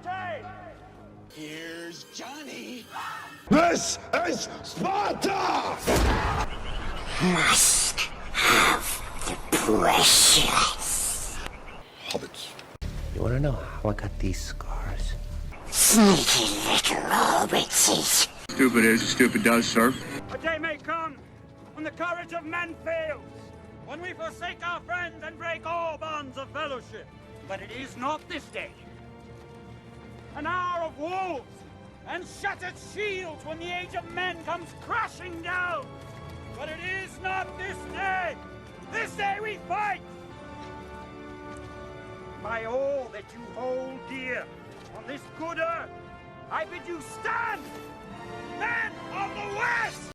Liberty! Here's Johnny. This is Sparta! Must have the precious. Hobbits. You wanna know how I got these scars? Sneaky little hobbitses. Stupid is, stupid does, sir. A day may come when the courage of men fails, when we forsake our friends and break all bonds of fellowship. But it is not this day. An hour of wolves and shattered shields when the age of men comes crashing down. But it is not this day. This day we fight. By all that you hold dear on this good earth, I bid you stand, men of the West!